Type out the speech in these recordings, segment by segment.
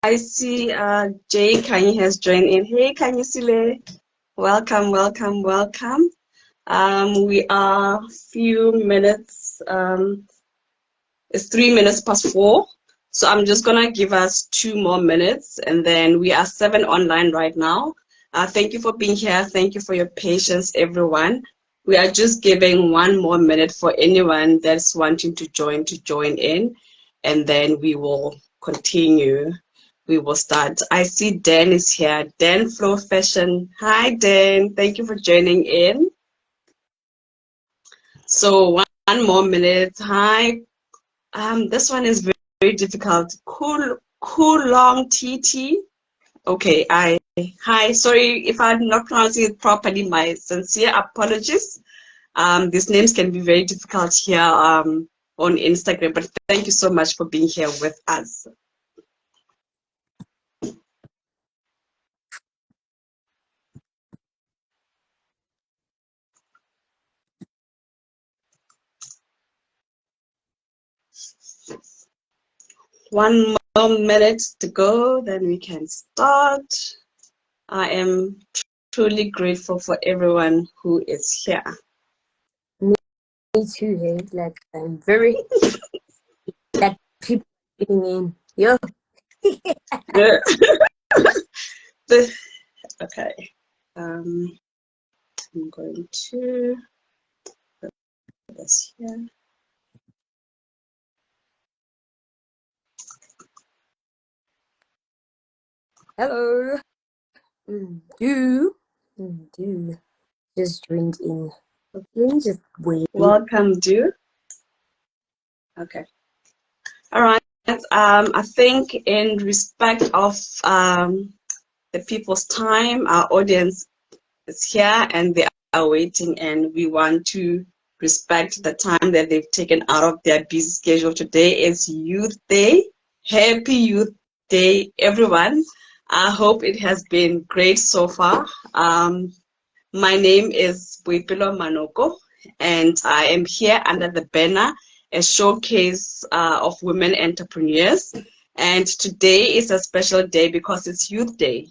I see Jay Kanye has joined in. Hey Kanye Sile, welcome, welcome, welcome. We are few minutes, it's 3 minutes past 4. So I'm just gonna give us 2 more minutes, and then we are 7 online right now. Thank you for being here. Thank you for your patience, everyone. We are just giving 1 more minute for anyone that's wanting to join in, and then we will continue. We will start. I see Dan is here. Dan Flow Fashion. Hi, Dan. Thank you for joining in. So 1 more minute. Hi. This one is very difficult. Cool long TT. Okay. Hi. Sorry if I'm not pronouncing it properly. My sincere apologies. These names can be very difficult here on Instagram. But thank you so much for being here with us. One more minute to go, then we can start. I am truly grateful for everyone who is here. Me too, hey. Like, I'm very that people getting in. Yo. Okay. I'm going to put this here. Hello. Do just joined in. Let me just wait. Welcome, Do. Okay. All right. I think in respect of the people's time, our audience is here and they are waiting, and we want to respect the time that they've taken out of their busy schedule. Today is Youth Day. Happy Youth Day, everyone. I hope it has been great so far. My name is Boipelo Manoko, and I am here under the banner, a showcase of women entrepreneurs. And today is a special day because it's Youth Day.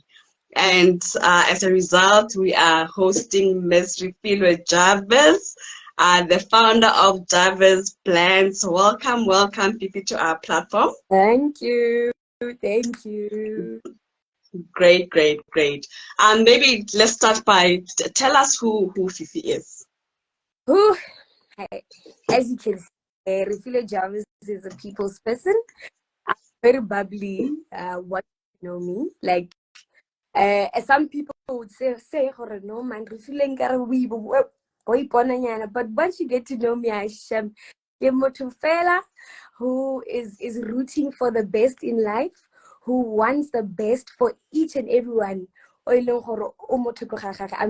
And as a result, we are hosting Ms. Refiloe Jarvis, the founder of Jarvis Blends. Welcome, welcome, Fifi, to our platform. Thank you. Thank you. Great, great, great. Maybe let's start by tell us who Fifi is. Who? As you can see, Refiloe Jarvis is a people's person. I'm very bubbly. What you know me, like some people would say, no man, but once you get to know me, I am Fela, who is rooting for the best in life, who wants the best for each and everyone. I'm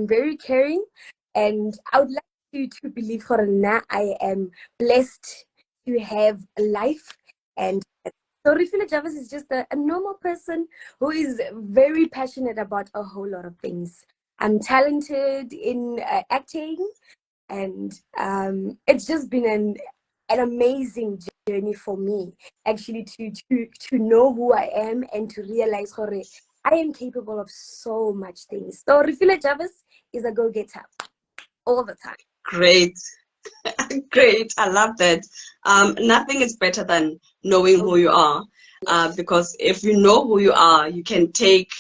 very caring, and I would like to believe now I am blessed to have a life. And so Refiloe Jarvis is just a normal person who is very passionate about a whole lot of things. I'm talented in acting, and it's just been an amazing journey for me, actually, to know who I am and to realize I am capable of so much things. So Refiloe Jarvis is a go-getter all the time. Great. Great. I love that. Nothing is better than knowing who you are, because if you know who you are, you can take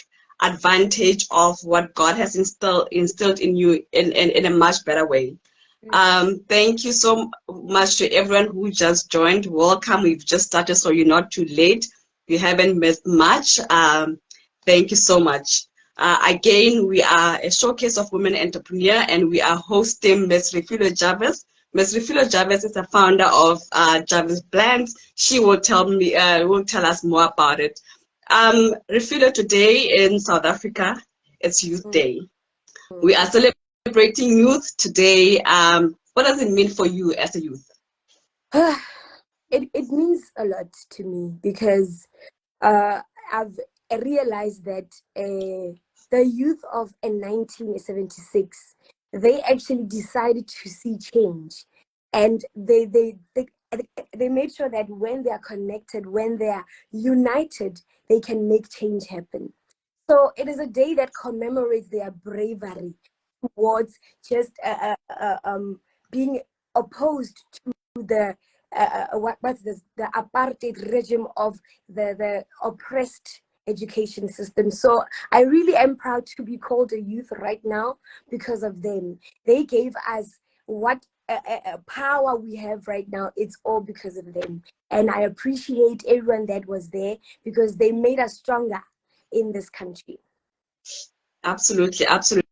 advantage of what God has instilled in you in a much better way. Thank you so much to everyone who just joined. Welcome. We've just started, so you're not too late. You haven't missed much. Thank you so much. Again, we are a showcase of women entrepreneur, and we are hosting Ms. Refiloe Jarvis. Ms. Refiloe Jarvis is the founder of Jarvis Blends. She will tell us more about it. Refiloe, today in South Africa, it's Youth Day. We are celebrating youth today. What does it mean for you as a youth? It means a lot to me because I've realized that the youth of 1976, they actually decided to see change, and they they made sure that when they are connected, when they are united, they can make change happen. So it is a day that commemorates their bravery towards just being opposed to the what's this, the apartheid regime of the oppressed education system. So I really am proud to be called a youth right now because of them. They gave us what power we have right now. It's all because of them, and I appreciate everyone that was there because they made us stronger in this country. Absolutely, absolutely.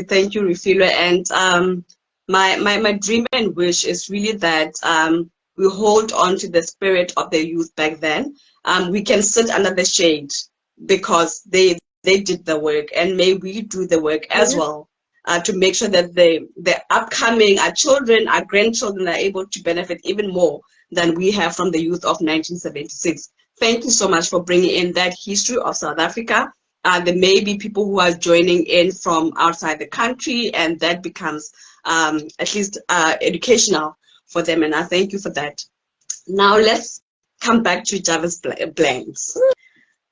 Thank you, Refiloe. And my dream and wish is really that we hold on to the spirit of the youth back then. We can sit under the shade because they did the work, and may we do the work as well to make sure that the upcoming our children, our grandchildren are able to benefit even more than we have from the youth of 1976. Thank you so much for bringing in that history of South Africa. There may be people who are joining in from outside the country, and that becomes at least educational for them, and I thank you for that. Now let's come back to Jarvis Blends.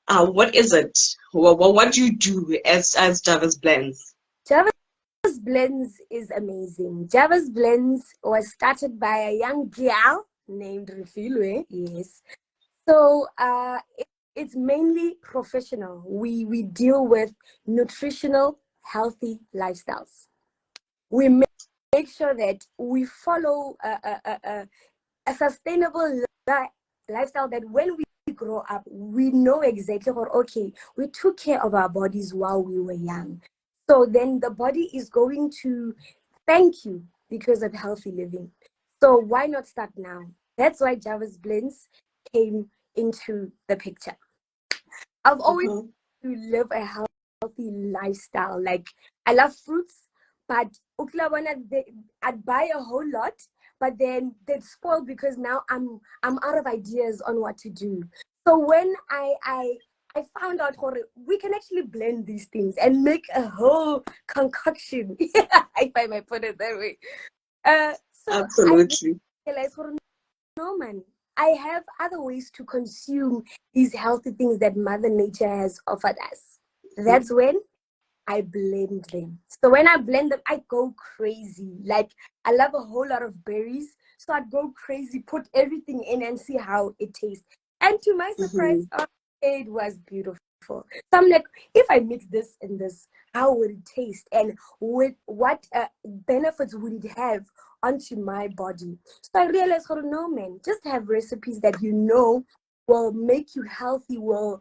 What is it? What do you do as Jarvis Blends? Jarvis Blends is amazing. Jarvis Blends was started by a young girl named Refiloe. Yes. So it's mainly professional. We deal with nutritional, healthy lifestyles. We make sure that we follow a sustainable lifestyle, that when we grow up, we know exactly what, okay, we took care of our bodies while we were young. So then the body is going to thank you because of healthy living. So why not start now? That's why Jarvis Blends came into the picture. I've always to live a healthy lifestyle. Like, I love fruits, but I'd buy a whole lot, but then they'd spoil because now I'm out of ideas on what to do. So when I found out we can actually blend these things and make a whole concoction, if I may put it that way. So Absolutely. I realized, no man, I have other ways to consume these healthy things that Mother Nature has offered us. That's when I blend them. So when I blend them, I go crazy. Like, I love a whole lot of berries, so I'd go crazy, put everything in and see how it tastes. And to my surprise, it was beautiful. So I'm like, if I mix this and this, how would it taste? And with what benefits would it have onto my body? So I realized, oh no, man, just have recipes that you know will make you healthy, will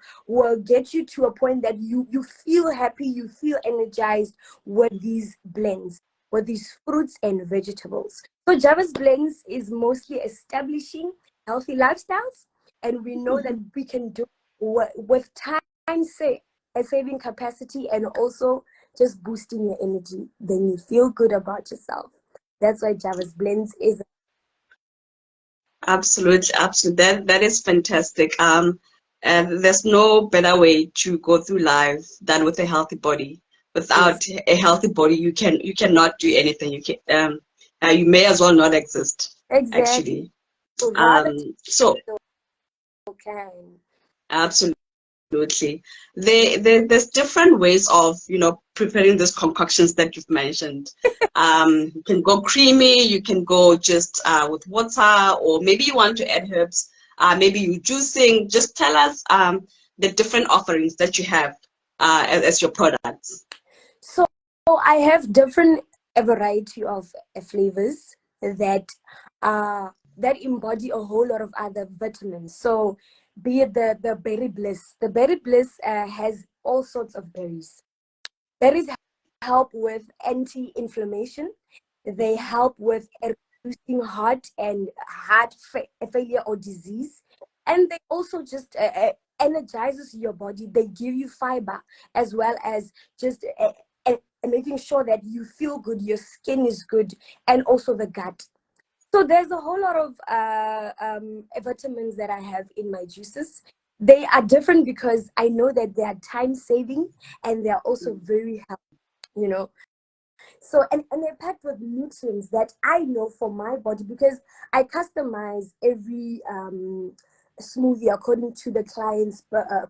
get you to a point that you feel happy, you feel energized with these blends, with these fruits and vegetables. So Jarvis Blends is mostly establishing healthy lifestyles, and we know that we can do with time saving capacity, and also just boosting your energy. Then you feel good about yourself. That's why Jarvis Blends is. Absolutely, absolutely. That is fantastic. And there's no better way to go through life than with a healthy body. Without a healthy body, you cannot do anything. You may as well not exist. Exactly. Actually. So Okay. absolutely. Absolutely. There's different ways of, preparing these concoctions that you've mentioned. You can go creamy, you can go just with water, or maybe you want to add herbs, maybe you juicing. Just tell us the different offerings that you have as your products. So I have a variety of flavors that embody a whole lot of other vitamins. So be it the Berry Bliss. The Berry Bliss has all sorts of berries. Berries help with anti-inflammation. They help with reducing heart and failure or disease. And they also just energizes your body. They give you fiber, as well as just making sure that you feel good, your skin is good, and also the gut. So there's a whole lot of vitamins that I have in my juices. They are different because I know that they are time saving, and they are also very healthy. So, and they're packed with nutrients that I know for my body, because I customize every smoothie according to the client's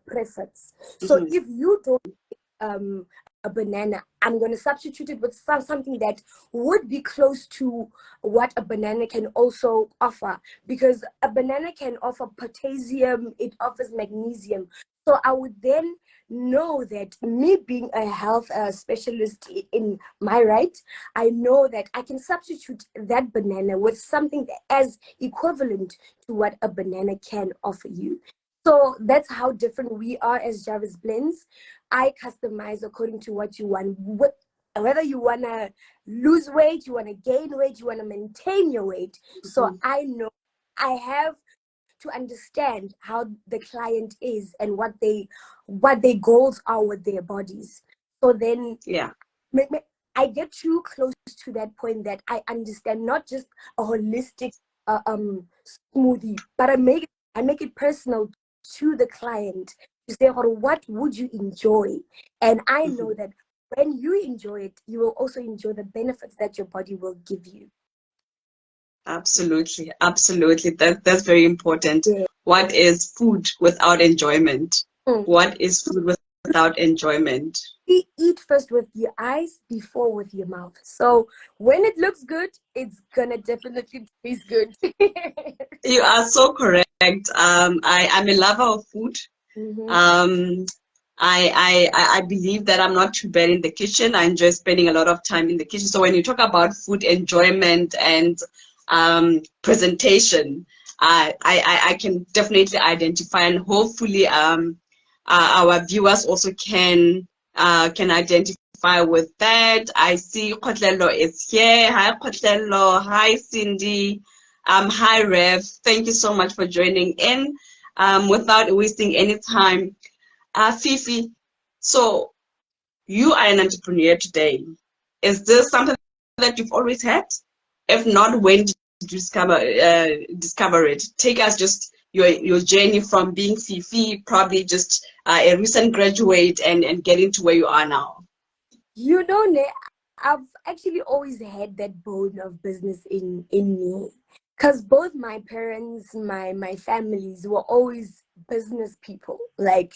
preference. So Mm-hmm. if you don't um a banana, I'm going to substitute it with something that would be close to what a banana can also offer, because a banana can offer potassium, it offers magnesium. So I would then know that, me being a health specialist in my right, I know that I can substitute that banana with something as equivalent to what a banana can offer you. So that's how different we are as Jarvis Blends. I customize according to what you want. Whether you want to lose weight, you want to gain weight, you want to maintain your weight. So Mm-hmm. I know I have to understand how the client is and what their goals are with their bodies. So then Yeah. I get too close to that point that I understand not just a holistic smoothie, but I make it personal to the client, to say, "Oh, what would you enjoy?" And I know Mm-hmm. that when you enjoy it, you will also enjoy the benefits that your body will give you. Absolutely, absolutely. That's very important. Yeah. What is food without enjoyment? Mm. What is food without enjoyment? We eat first with your eyes before with your mouth. So when it looks good, it's gonna definitely taste good. You are so correct. I'm a lover of food. Mm-hmm. Um, I believe that I'm not too bad in the kitchen. I enjoy spending a lot of time in the kitchen. So when you talk about food enjoyment and presentation, I can definitely identify, and hopefully our viewers also can identify with that. I see Kotlelo is here. Hi Kotlelo. Hi Cindy. Hi Rev. Thank you so much for joining in. Without wasting any time, Fifi, so you are an entrepreneur today. Is this something that you've always had? If not, when did you discover it? Take us just your journey from being Fifi, probably just a recent graduate, and getting to where you are now. Ne, I've actually always had that bone of business in me, because both my parents, my families were always business people. Like,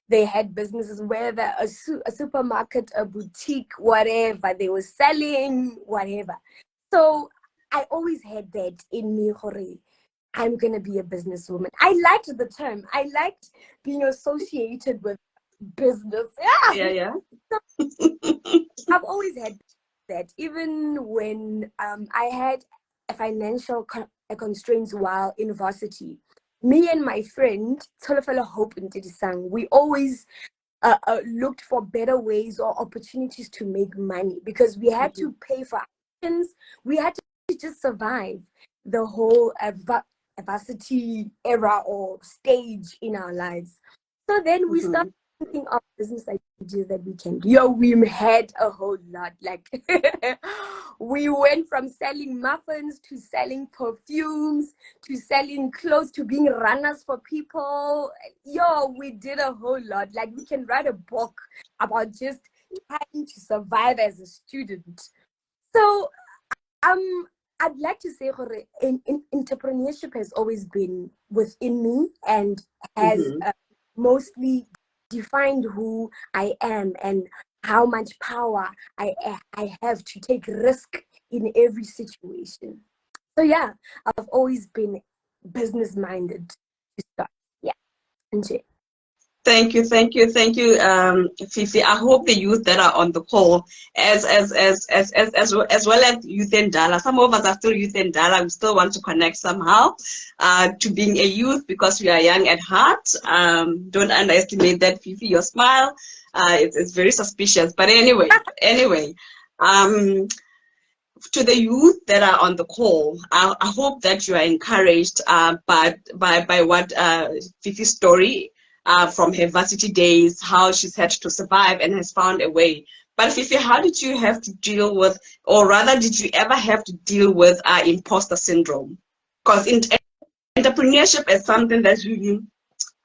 they had businesses, whether a supermarket, a boutique, whatever, they were selling whatever. So I always had that in me, Hore. I'm gonna be a businesswoman. I liked the term. I liked being associated with business. Yeah, Yeah. yeah. I've always had that, even when I had a financial constraints while in university. Me and my friend Tolofelo Hope and Sang, we always looked for better ways or opportunities to make money, because we had Mhm, to pay for actions. We had to just survive the whole varsity era or stage in our lives. So then we started mhm, thinking of business ideas that we can do. Yo, we had a whole lot. Like, we went from selling muffins to selling perfumes to selling clothes to being runners for people. Yo, we did a whole lot. Like, we can write a book about just trying to survive as a student. So um, I'd like to say, Hore, entrepreneurship has always been within me and has mhm. mostly defined who I am and how much power I have to take risk in every situation. So yeah, I've always been business minded to start. Yeah, Nje. Thank you, thank you, thank you, Fifi. I hope the youth that are on the call, as well as youth and Dala. Some of us are still youth and Dala. We still want to connect somehow to being a youth, because we are young at heart. Don't underestimate that, Fifi. Your smile, it's very suspicious. But anyway, um, to the youth that are on the call, I hope that you are encouraged by what Fifi's story from her varsity days, how she's had to survive and has found a way. But Fifi, how did you have to deal with, or rather, did you ever have to deal with imposter syndrome? Because entrepreneurship is something that really,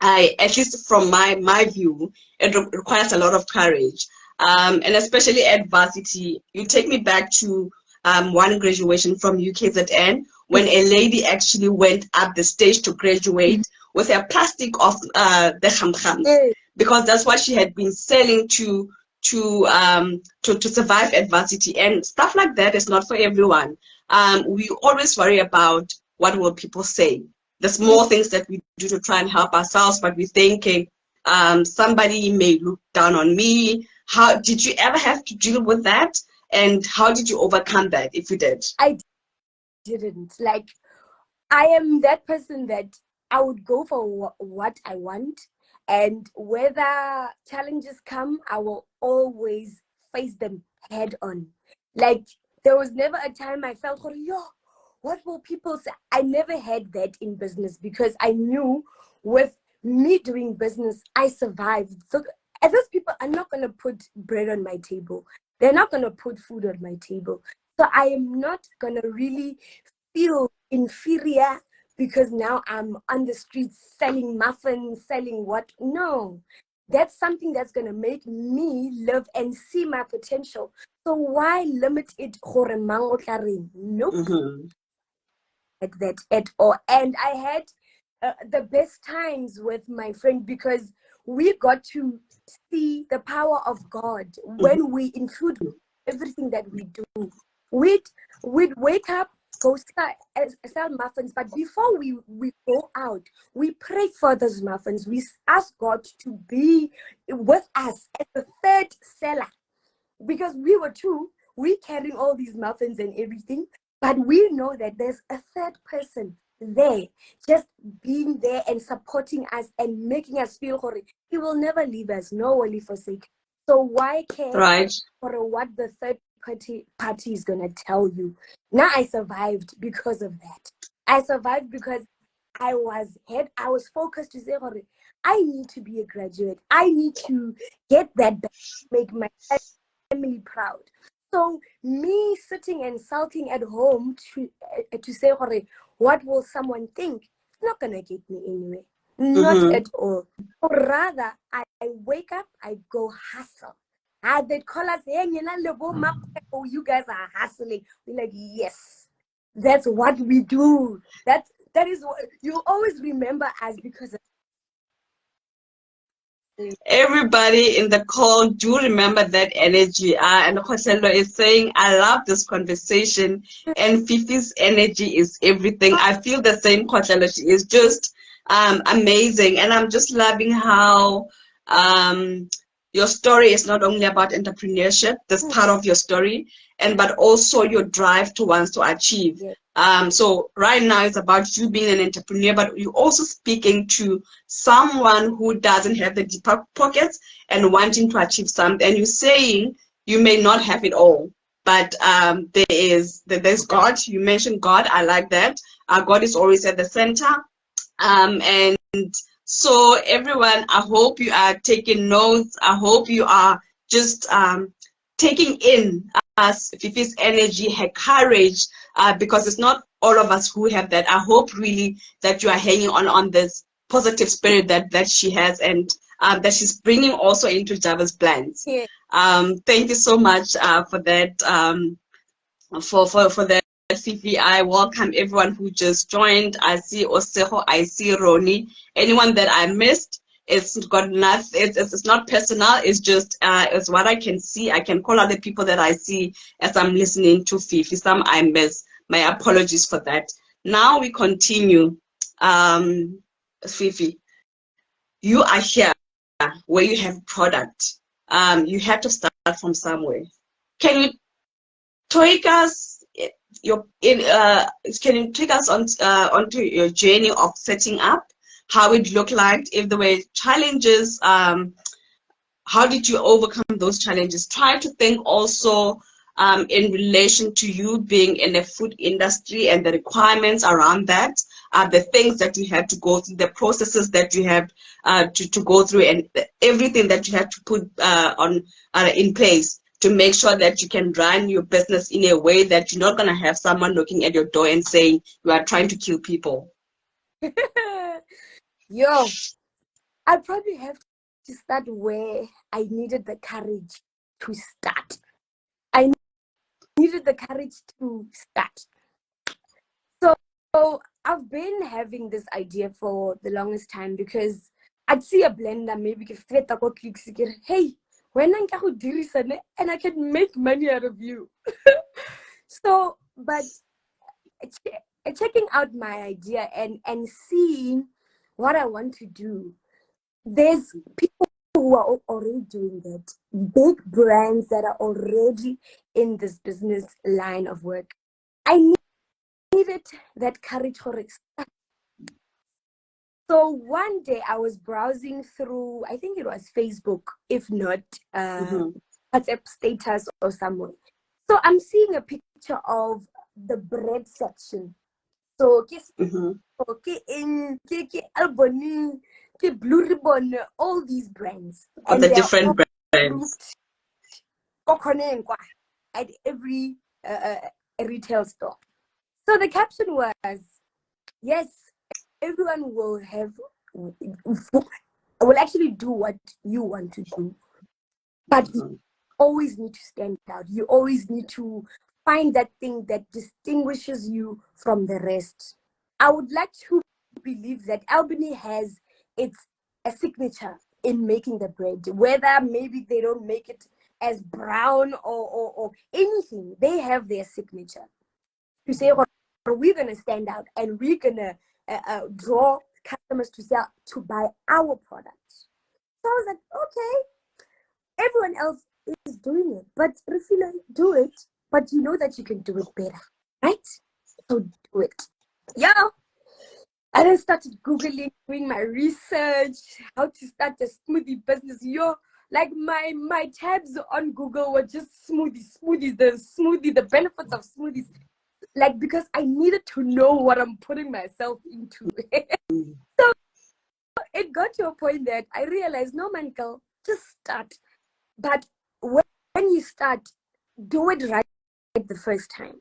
at least from my view, it requires a lot of courage. and especially adversity. You take me back to one graduation from UKZN when a lady actually went up the stage to graduate with a plastic of the khamkhams, because that's what she had been selling to survive adversity, and stuff like that is not for everyone. We always worry about what will people say, the small things that we do to try and help ourselves, but we're thinking somebody may look down on me. How did you ever have to deal with that, and how did you overcome that, if you did? I didn't. Like, I am that person that I would go for what I want, and whether challenges come, I will always face them head on. Like, there was never a time I felt, yo, what will people say? I never had that in business, because I knew with me doing business, I survived. So, and those people are not going to put bread on my table. They're not going to put food on my table. So I am not going to really feel inferior because now I'm on the streets selling muffins, selling what? No, that's something that's going to make me live and see my potential. So why limit it? Nope, like that at all. And I had the best times with my friend, because we got to see the power of God when we include everything that we do. We'd wake up, go sell muffins, but before we go out, we pray for those muffins. We ask God to be with us as the third seller, because we were two, we carrying all these muffins and everything, but we know that there's a third person there, just being there and supporting us and making us feel horrible. He will never leave us, nor will he forsake. So why care for what the third party is gonna tell you? Now I survived because of that. I survived because I was focused to say, I need to be a graduate. I need to get that back, make my family proud. So me sitting and sulking at home to say, what will someone think? It's not gonna get me anywhere. Not at all. Or rather, I wake up, I go hustle. They call us, hey, you guys are hustling. We're like, yes, that's what we do. That is what you always remember us, because Everybody in the call, do remember that energy. And Khoselo is saying, I love this conversation, and Fifi's energy is everything. I feel the same, Khoselo. She is just amazing. And I'm just loving how your story is not only about entrepreneurship, that's part of your story, but also your drive to want to achieve. So right now it's about you being an entrepreneur, but you're also speaking to someone who doesn't have the deep pockets and wanting to achieve something. And you're saying you may not have it all, but there's God. You mentioned God. I like that. God is always at the center. And so everyone, I hope you are taking notes. I hope you are just taking in Fifi's energy, her courage, because it's not all of us who have that. I hope really that you are hanging on this positive spirit that she has, and that she's bringing also into Jarvis Blends. Thank you so much for that. For that, Fifi. I welcome everyone who just joined. I see Oseho, I see Roni. Anyone that I missed, it's got nothing. It's not personal. It's just it's what I can see. I can call out the people that I see as I'm listening to Fifi. Some I miss. My apologies for that. Now we continue. Fifi, you are here where you have product. You have to start from somewhere. Can you take us can you take us on onto your journey of setting up, how it looked like, if there were challenges, how did you overcome those challenges? Try to think also in relation to you being in the food industry and the requirements around that, the things that you have to go through, the processes that you have to go through, and everything that you have to put in place to make sure that you can run your business in a way that you're not going to have someone knocking at your door and saying you are trying to kill people. Yo, I probably have to start where I needed the courage to start. I needed the courage to start. So I've been having this idea for the longest time because I'd see a blender, maybe hey, when I can do this and I can make money out of you. So, but checking out my idea and seeing what I want to do, there's people who are already doing that, big brands that are already in this business line of work. I needed that courage for it. So one day I was browsing through, I think it was Facebook, if not WhatsApp status or somewhere. So I'm seeing a picture of the bread section. So Albany, Blue Ribbon, all these brands, Of and the they are all different brands. grouped at every retail store. So the caption was, yes, everyone will actually do what you want to do, but you always need to stand out. You always need to find that thing that distinguishes you from the rest. I would like to believe that Albany has a signature in making the bread, whether maybe they don't make it as brown or anything. They have their signature to say, well, we're going to stand out and we're going to draw customers to buy our products. So I was like, okay, everyone else is doing it, but Refiloe, do it, but you know that you can do it better, right? So do it. Yeah. I then started Googling, doing my research, how to start a smoothie business. Like my tabs on Google were just smoothies, the benefits of smoothies. Like, because I needed to know what I'm putting myself into. So it got to a point that I realized, no, man, girl, just start. But when you start, do it right the first time.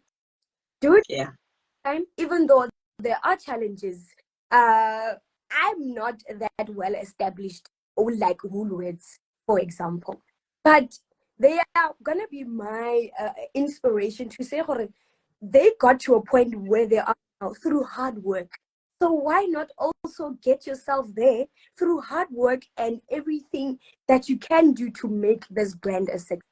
Do it time, even though there are challenges. I'm not that well established, like Woolworths, for example. But they are gonna be my inspiration to say, they got to a point where they are now through hard work. So why not also get yourself there through hard work and everything that you can do to make this brand a success?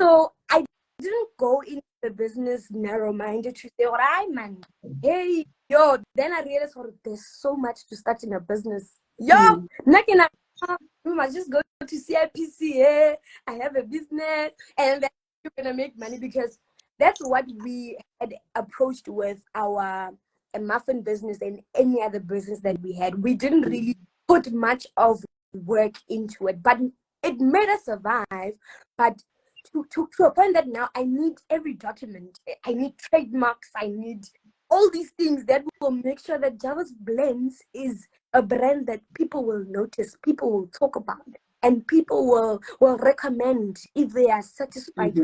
So I didn't go into the business narrow-minded to say, all right, man, hey, yo. Then I realized, there's so much to start in a business. Yo, we must just go to CIPC. I have a business, and then you're gonna make money, because that's what we had approached with our muffin business and any other business that we had. We didn't really put much of work into it, but it made us survive. But to a point that now I need every document. I need trademarks. I need all these things that will make sure that Jarvis Blends is a brand that people will notice, people will talk about, and people will recommend if they are satisfied.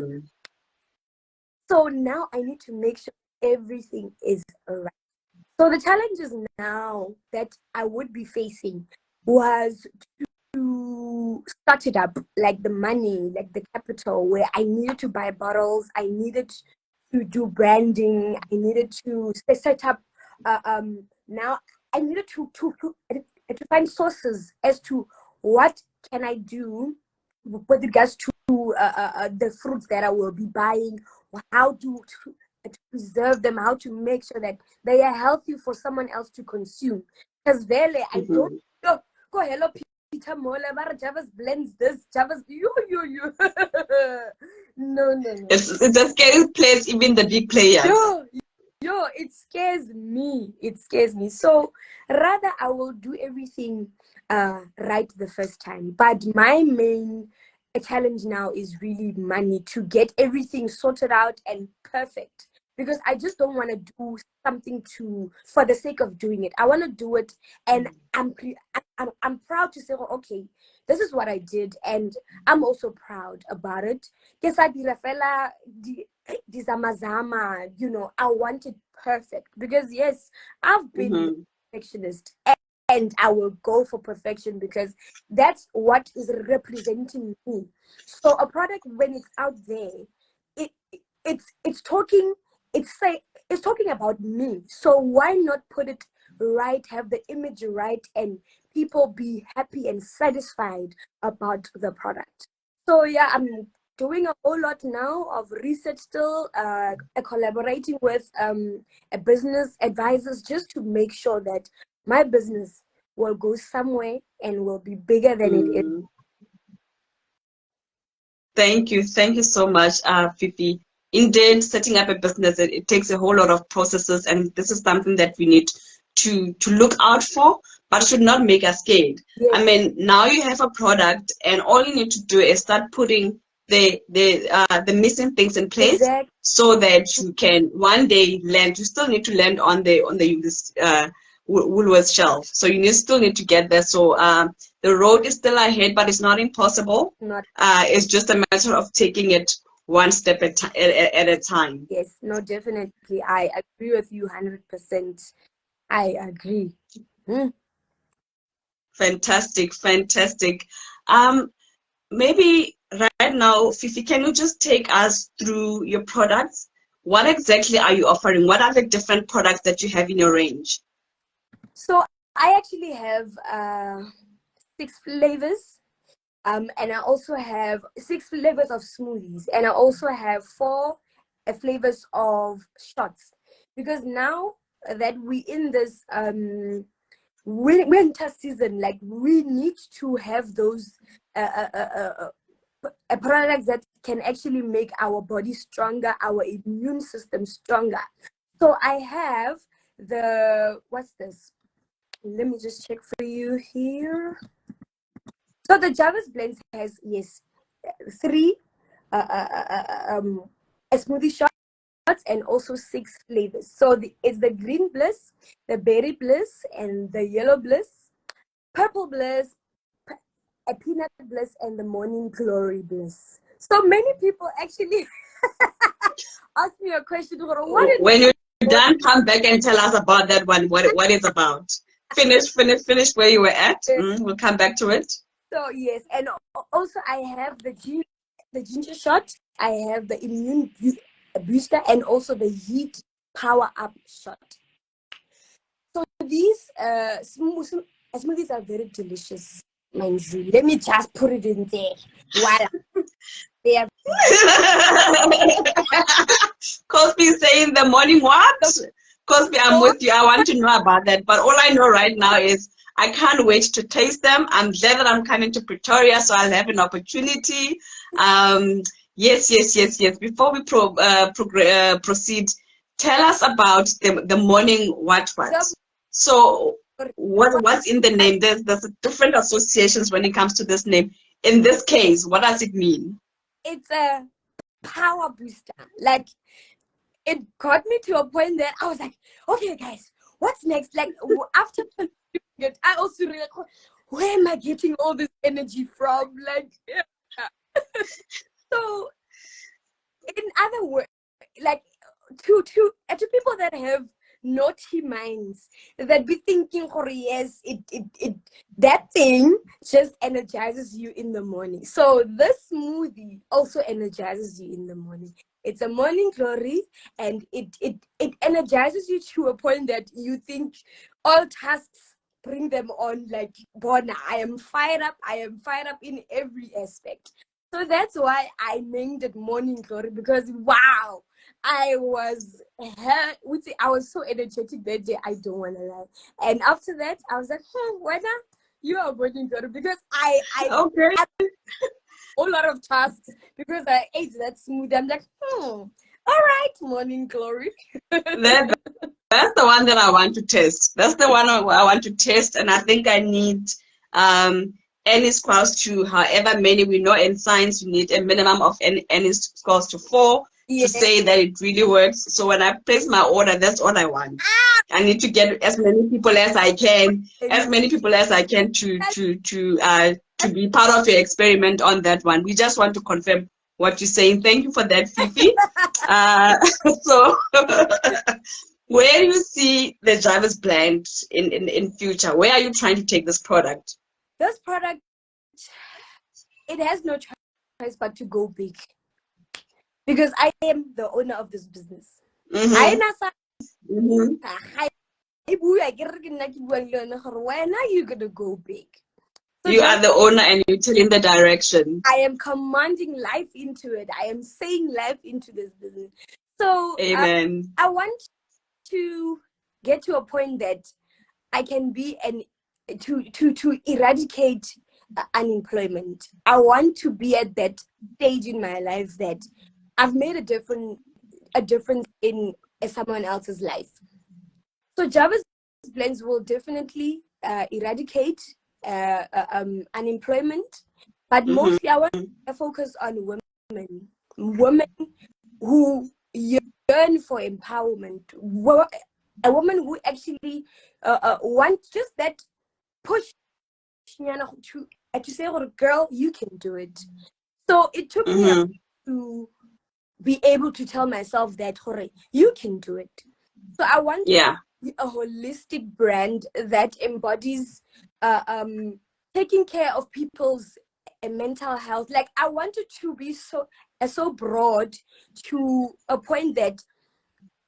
So now I need to make sure everything is right. So the challenges now that I would be facing was to start it up, like the money, like the capital, where I needed to buy bottles, I needed to do branding, I needed to set up. Now I needed to find sources as to what can I do with regards to the fruits that I will be buying, how to preserve them, how to make sure that they are healthy for someone else to consume. Because really, I don't go hello Peter Mola, Jarvis blends this, Jarvis you. No. It's a scary place, even the big players. Yo, it scares me. So rather I will do everything right the first time. But my main challenge now is really money, to get everything sorted out and perfect. Because I just don't want to do something for the sake of doing it. I want to do it, and I'm proud to say, okay, this is what I did, and I'm also proud about it. Yes, I did I want it perfect, because yes, I've been a perfectionist, and I will go for perfection because that's what is representing me. So a product, when it's out there, it it's talking, it's talking about me. So why not put it right, have the image right, and people be happy and satisfied about the product. So yeah, I'm doing a whole lot now of research still, collaborating with a business advisors just to make sure that my business will go somewhere and will be bigger than it is. Thank you so much, Fifi. Indeed, setting up a business, it takes a whole lot of processes, and this is something that we need to look out for, but should not make us scared. Yes. I mean, now you have a product, and all you need to do is start putting the missing things in place, Exactly. so that you can one day land. You still need to land on the Woolworths shelf, so you still need to get there. So the road is still ahead, but it's not impossible. It's just a matter of taking it one step at a time. Yes, no, definitely. I agree with you 100%. I agree. Fantastic. Maybe right now, Fifi, can you just take us through your products? What exactly are you offering? What are the different products that you have in your range? So I actually have 6 flavors. And I also have 6 flavors of smoothies, and I also have 4 flavors of shots. Because now that we in this winter season, like, we need to have those products that can actually make our body stronger, our immune system stronger. So I have what's this? Let me just check for you here. So the Jarvis Blends has, yes, 3 smoothie shots and also 6 flavors. So it's the green bliss, the berry bliss, and the yellow bliss, purple bliss, a peanut bliss, and the morning glory bliss. So many people actually ask me a question. When you're done, come back and tell us about that one, what it's about. Finish where you were at. We'll come back to it. So yes, and also I have the ginger shot, I have the immune booster, and also the heat power up shot. So these smoothies are very delicious, mind you. Let me just put it in there. Voila. They are Cosby saying the morning what? Cosby, I'm with you. I want to know about that. But all I know right now is I can't wait to taste them. I'm glad that I'm coming to Pretoria, so I'll have an opportunity. Yes. Before we proceed, tell us about the morning what? So what's in the name? There's different associations when it comes to this name. In this case, what does it mean? It's a power booster. Like, it got me to a point that I was like, okay, guys, what's next? Like, after it, I also realized, where am I getting all this energy from? Like, yeah. So, in other words, like, to people that have naughty minds, that be thinking, oh yes, that thing just energizes you in the morning. So this smoothie also energizes you in the morning. It's a morning glory, and it energizes you to a point that you think all tasks bring them on, like, Bona, I am fired up in every aspect. So that's why I named it Morning Glory, because wow, I was so energetic that day, I don't want to lie. And after that, I was like, why not? You are Morning Glory, because I okay. a whole lot of tasks because I ate that smoothie. I'm like, all right, Morning Glory. That's the one that I want to test. That's the one I want to test, and I think I need any scores to however many. We know in science you need a minimum of any scores to 4 to say that it really works. So when I place my order, that's all I want. I need to get as many people as I can, to be part of your experiment on that one. We just want to confirm what you're saying. Thank you for that, Fifi. So Where do you see the Jarvis blend in future? Where are you trying to take this product? This product, it has no choice but to go big. Because I am the owner of this business. Mm-hmm. Mm-hmm. When are you gonna go big? So You are the owner and you're telling the direction. I am commanding life into it. I am saying life into this business. So Amen. I want to get to a point that I can be to eradicate unemployment. I want to be at that stage in my life that I've made a difference in someone else's life. So Jarvis Blends will definitely eradicate unemployment, but mostly I want to focus on women who yearn for empowerment, a woman who actually wants just that push to say, oh, girl, you can do it. So it took me to be able to tell myself that, you can do it. So I want to be a holistic brand that embodies taking care of people's mental health. Like, I wanted to be so broad to a point that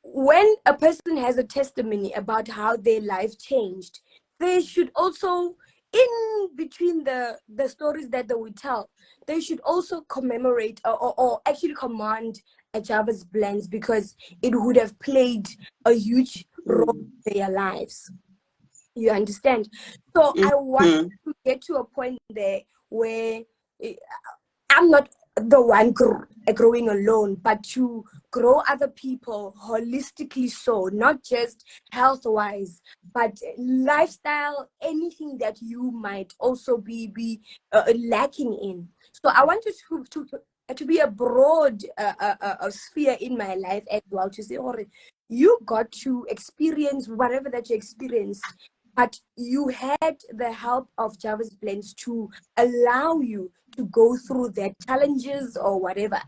when a person has a testimony about how their life changed, they should also, in between the stories that they would tell, they should also commemorate or actually command a Jarvis Blends, because it would have played a huge role in their lives. You understand? So I want to get to a point there where I'm not the one growing alone, but to grow other people holistically, so not just health-wise, but lifestyle, anything that you might also be lacking in. So I want to be a broad sphere in my life as well, to say, oh, you got to experience whatever that you experienced, but you had the help of Jarvis Blends to allow you to go through their challenges or whatever.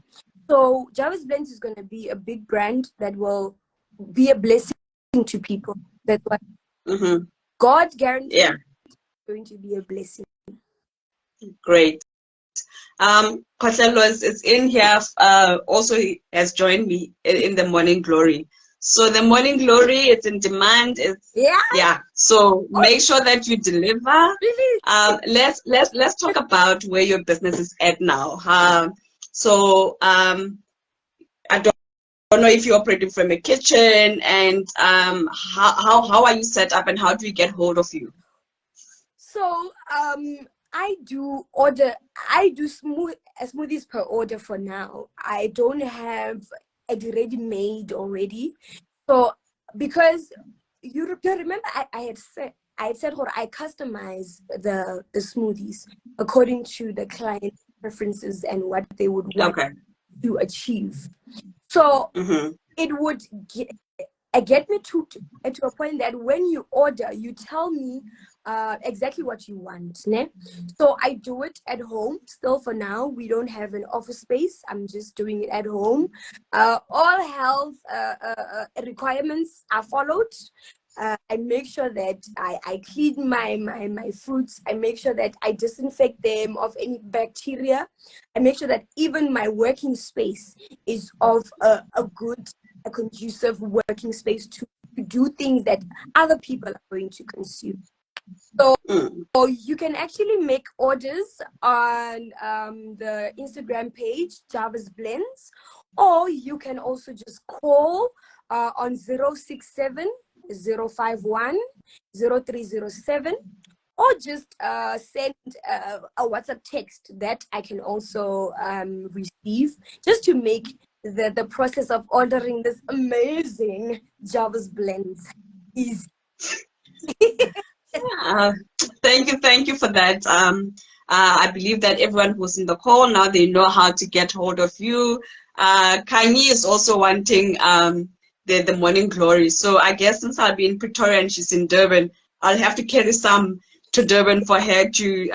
So Jarvis Blends is going to be a big brand that will be a blessing to people. That's what God guarantees is going to be a blessing. Great. Kotlelo is in here. Also, he has joined me in the Morning Glory. So the Morning Glory, it's in demand. So make sure that you deliver. Really? Let's talk about where your business is at now. I don't know if you're operating from a kitchen, and how are you set up, and how do we get hold of you? So I do smoothies per order for now. I don't have it ready-made already. So because you remember I had said I customize the smoothies according to the client preferences and what they would want to achieve. So it would get me to a point that when you order, you tell me exactly what you want. Ne? So I do it at home. Still, for now, we don't have an office space. I'm just doing it at home. All health requirements are followed. I make sure that I clean my fruits. I make sure that I disinfect them of any bacteria. I make sure that even my working space is of a conducive working space to do things that other people are going to consume. So you can actually make orders on the Instagram page, Jarvis Blends, or you can also just call on 067 051 0307, or just send a WhatsApp text that I can also receive, just to make the process of ordering this amazing Jarvis Blends easy. Thank you for that. I believe that everyone who's in the call now, they know how to get hold of you. Kanye is also wanting the Morning Glory. So I guess since I'll be in Pretoria and she's in Durban, I'll have to carry some to Durban for her to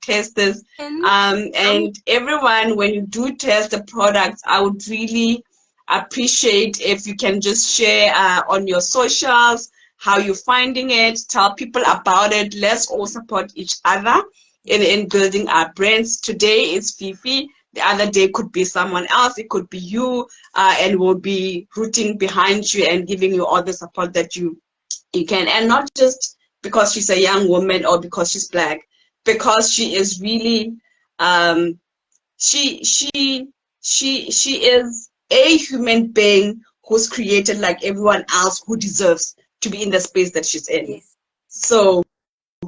test this. And everyone, when you do test the products, I would really appreciate if you can just share on your socials how you're finding it, tell people about it. Let's all support each other in building our brands. Today is Fifi. The other day could be someone else. It could be you, and we'll be rooting behind you and giving you all the support that you can. And not just because she's a young woman or because she's Black, because she is really, she is a human being who's created like everyone else who deserves to be in the space that she's in. Yes. So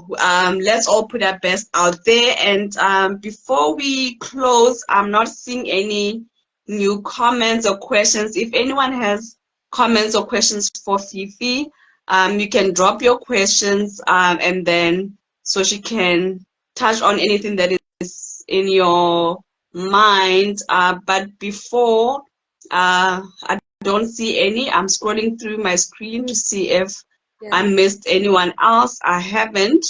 let's all put our best out there. And before we close, I'm not seeing any new comments or questions. If anyone has comments or questions for Fifi, you can drop your questions, and then so she can touch on anything that is in your mind. But before, I don't see any. I'm scrolling through my screen to see if I missed anyone else. I haven't.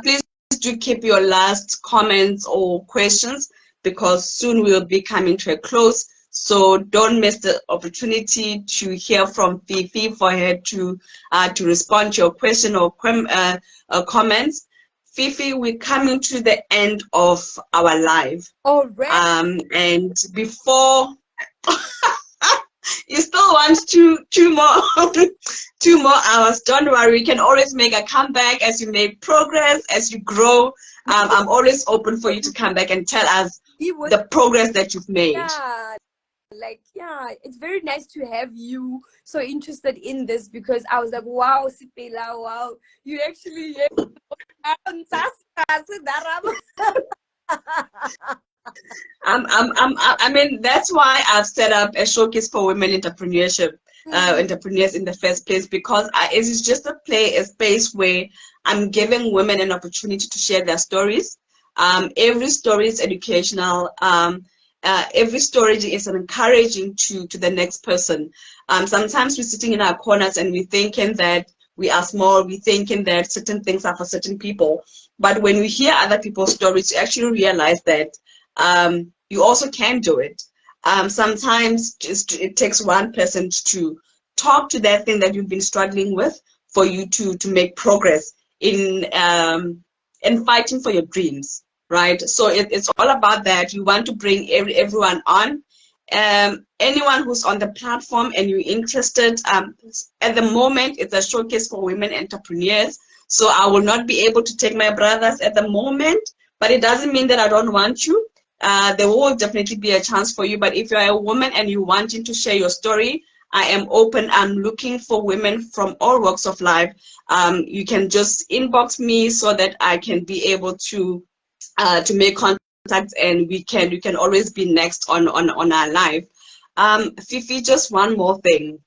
Please do keep your last comments or questions, because soon we'll be coming to a close. So don't miss the opportunity to hear from Fifi for her to respond to your question or comments. Fifi, we're coming to the end of our live. Already? And before you still want two more 2 more hours, don't worry, you can always make a comeback as you make progress, as you grow. I'm always open for you to come back and tell us the progress that you've made. It's very nice to have you so interested in this, because I was like, wow, Sipela, wow, you actually I mean, that's why I've set up a showcase for women entrepreneurship, entrepreneurs in the first place, because it is just a space where I'm giving women an opportunity to share their stories. Every story is educational. Every story is encouraging to the next person. Sometimes we're sitting in our corners and we're thinking that we are small, we're thinking that certain things are for certain people. But when we hear other people's stories, you actually realize that you also can do it. Sometimes it takes one person to talk to that thing that you've been struggling with for you to make progress in fighting for your dreams, right? So it's all about that. You want to bring everyone on. Anyone who's on the platform and you're interested, at the moment it's a showcase for women entrepreneurs. So I will not be able to take my brothers at the moment, but it doesn't mean that I don't want you. There will definitely be a chance for you. But if you're a woman and you're wanting to share your story, I am open. I'm looking for women from all walks of life. You can just inbox me so that I can be able to make contacts, and you can always be next on our live. Fifi, just one more thing.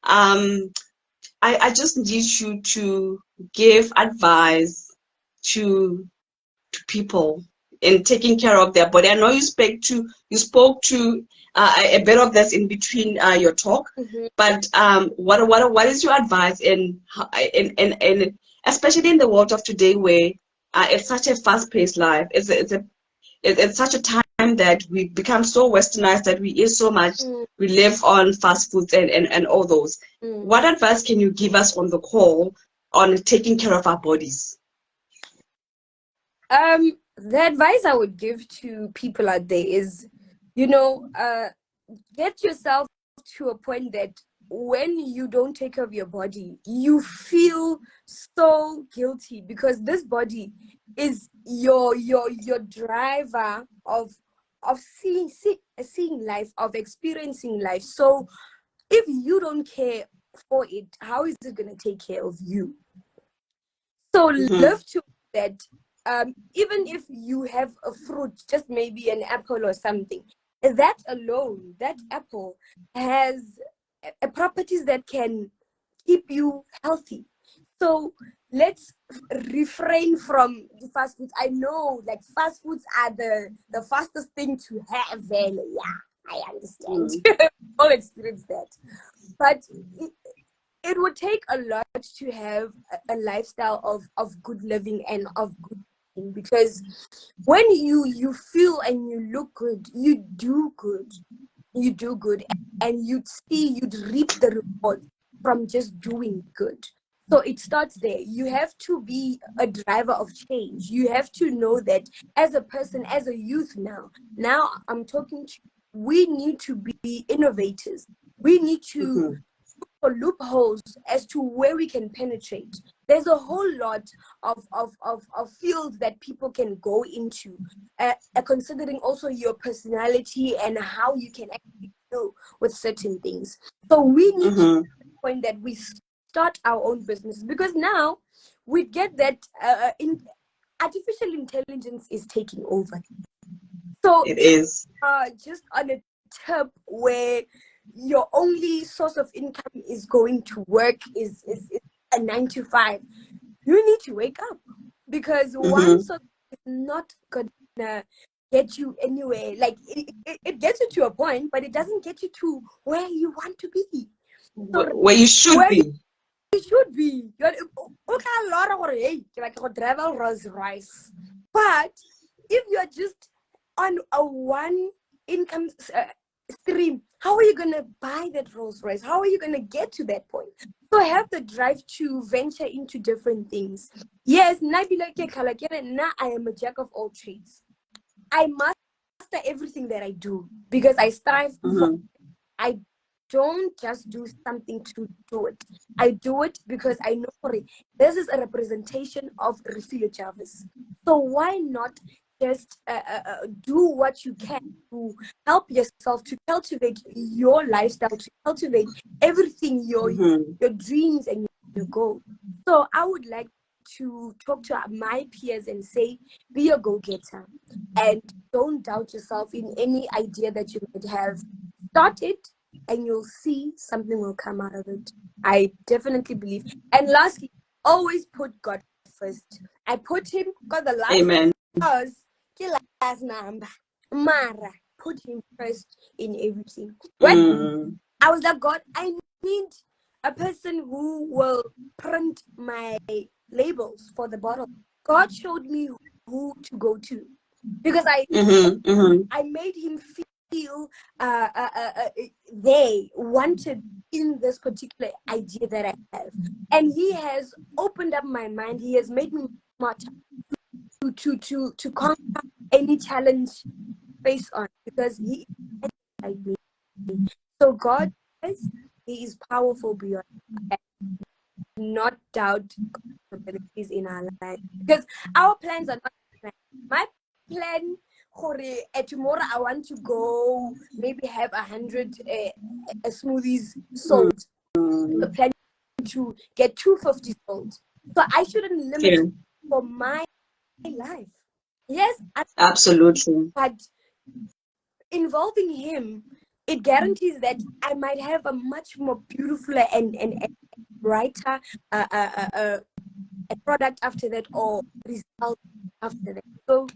I just need you to give advice to people in taking care of their body. I know you spoke to a bit of this in between your talk, but what is your advice in especially in the world of today, where it's such a fast-paced life. It's such a time that we become so westernized that we eat so much. We live on fast foods and all those. What advice can you give us on the call on taking care of our bodies? The advice I would give to people out there is, get yourself to a point that when you don't take care of your body, you feel so guilty, because this body is your driver of seeing life, of experiencing life. So if you don't care for it, how is it going to take care of you? So live to that. Even if you have a fruit, just maybe an apple or something, that alone, that apple has properties that can keep you healthy. So let's refrain from the fast foods. I know, like, fast foods are the fastest thing to have, and yeah, I understand. All experience that, but it would take a lot to have a lifestyle of good living and of good eating, because when you feel and you look good, you do good. and you'd reap the reward from just doing good. So it starts there. You have to be a driver of change. You have to know that as a person, as a youth now I'm talking to you, we need to be innovators. We need to Mm-hmm. look for loopholes as to where we can penetrate. There's a whole lot of fields that people can go into, considering also your personality and how you can actually deal with certain things. So we need to Mm-hmm. point that we start our own business, because now we get that in artificial intelligence is taking over. So It if is. just on a tip where your only source of income is going to work is a 9 to 5, you need to wake up, because one Mm-hmm. source is not gonna get you anywhere. Like it gets you to a point, but it doesn't get you to where you want to be. So Where you should where be. you should be, you're okay, a lot of hey, like travel Rolls Royce. But if you're just on a one income stream, how are you gonna buy that Rolls Royce? How are you gonna get to that point? So have the drive to venture into different things. Yes, now I am a jack of all trades. I master everything that I do because I strive for. Mm-hmm. I don't just do something to do it. I do it because I know this is a representation of Refiloe Jarvis. So why not just do what you can to help yourself, to cultivate your lifestyle, to cultivate everything, Mm-hmm. your dreams and your goals. So I would like to talk to my peers and say, be a go-getter and don't doubt yourself in any idea that you might have. Start it and you'll see something will come out of it. I definitely believe. And lastly, always put God first. I put him because the last Amen. was last number. Mara, put him first in everything. When Mm. I was like, God, I need a person who will print my labels for the bottle. God showed me who to go to because Mm-hmm. Mm-hmm. I made him feel they wanted in this particular idea that I have, and he has opened up my mind. He has made me smarter to conquer any challenge face on because he is like me. So God is, he is powerful beyond. I not doubt God's abilities in our life because our plans are not plans. My plan for tomorrow I want to go maybe have 100 smoothies sold. The plan to get 250 sold. So I shouldn't limit Yeah, for my life. Yes, absolutely. but involving him, it guarantees that I might have a much more beautiful and brighter a product after that or result after that. So,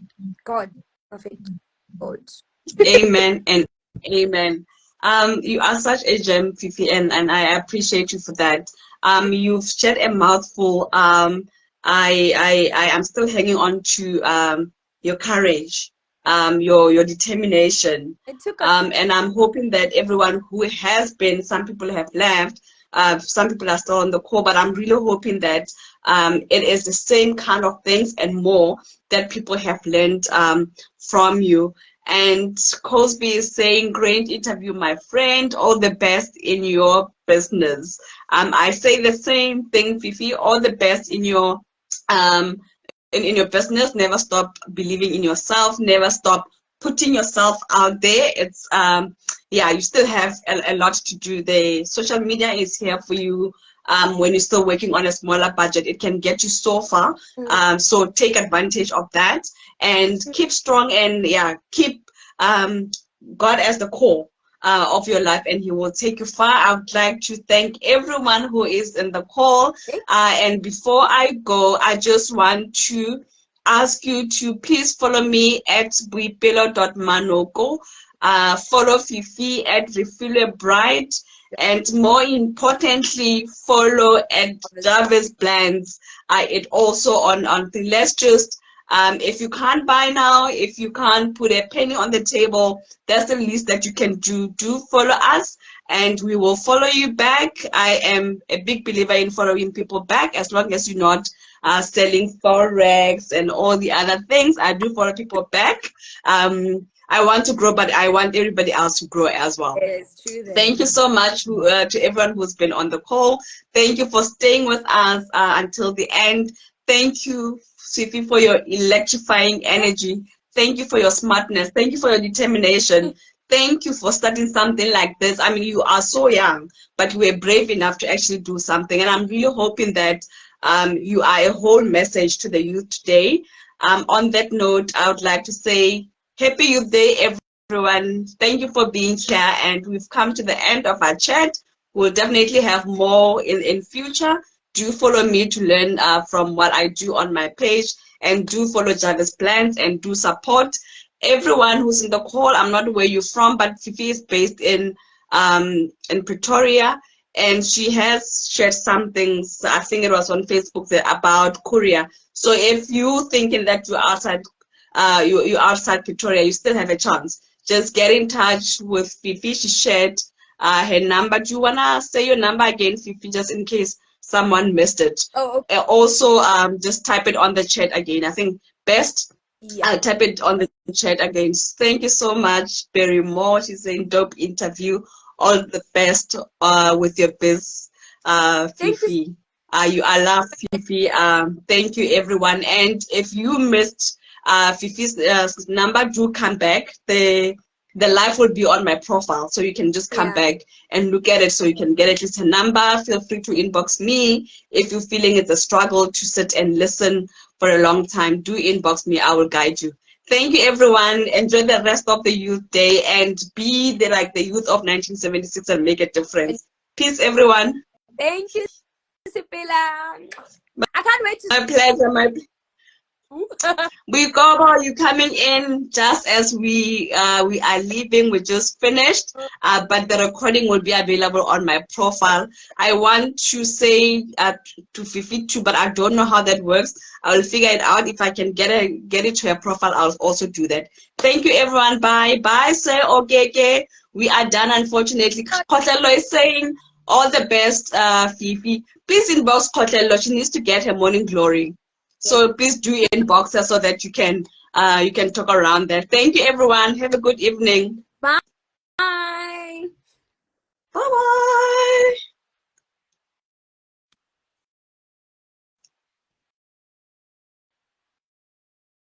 God, perfect God. Amen and amen. You are such a gem, Fifi, and I appreciate you for that. You've shared a mouthful. I am still hanging on to your courage, your determination. It took a And I'm hoping that everyone who has been, some people have left, some people are still on the call, but I'm really hoping that it is the same kind of things and more that people have learned from you. And Cosby is saying, great interview, my friend. All the best in your business. I say the same thing, Fifi. All the best in your um, in your business. Never stop believing in yourself. Never stop putting yourself out there. It's yeah, you still have a lot to do. The social media is here for you. When you're still working on a smaller budget, it can get you so far. So take advantage of that and keep strong and yeah, keep God as the core of your life, and He will take you far. I would like to thank everyone who is in the call. And before I go, I just want to ask you to please follow me at Boipelo.Manoko. Follow Fifi at Refiloe Bride, and more importantly, follow at Jarvis Blends. It also on the let's just if you can't buy now, if you can't put a penny on the table, that's the least that you can do. Do follow us. and we will follow you back. I am a big believer in following people back, as long as you're not selling forex and all the other things. I do follow people back. I want to grow, but I want everybody else to grow as well. Yes, true then. Thank you so much to everyone who's been on the call. Thank you for staying with us until the end. Thank you, Fifi, for your electrifying energy. Thank you for your smartness. Thank you for your determination. Thank you for starting something like this. I mean, you are so young, but you were brave enough to actually do something. And I'm really hoping that you are a whole message to the youth today. On that note, I would like to say Happy Youth Day, everyone. Thank you for being here. And we've come to the end of our chat. We'll definitely have more in future. Do follow me to learn from what I do on my page. And do follow Jarvis Blends and do support everyone who's in the call. I'm not where you're from, but Fifi is based in Pretoria, and she has shared some things. I think it was on Facebook there about Korea. So if you thinking that you're outside, you're outside Pretoria, you still have a chance. Just get in touch with Fifi. She shared her number. Do you wanna say your number again, Fifi, just in case someone missed it? Oh, okay. Also, just type it on the chat again. I think best. Yeah. I'll type it on the chat again. Thank you so much, Berry Moore. She's a dope interview. All the best with your biz, Fifi. I love Fifi. Thank you, everyone. And if you missed Fifi's number, do come back. The live will be on my profile, so you can just come back and look at it, so you can get at least a number. Feel free to inbox me if you're feeling it's a struggle to sit and listen for a long time. Do inbox me. I will guide you. Thank you, everyone. Enjoy the rest of the Youth Day and be like the youth of 1976 and make a difference. Peace, everyone. Thank you, Sipila. I can't wait to. My pleasure. We go about you coming in just as we are leaving. We just finished, but the recording will be available on my profile. I want to say to Fifi too, but I don't know how that works. I will figure it out. If I can get it to her profile, I'll also do that. Thank you, everyone. Bye. Bye, sir. Okay. We are done, unfortunately. Kotlelo is saying all the best, Fifi. Please inbox Kotlelo. She needs to get her Morning Glory. So please do inbox her so that you can talk around there. Thank you, everyone. Have a good evening. Bye.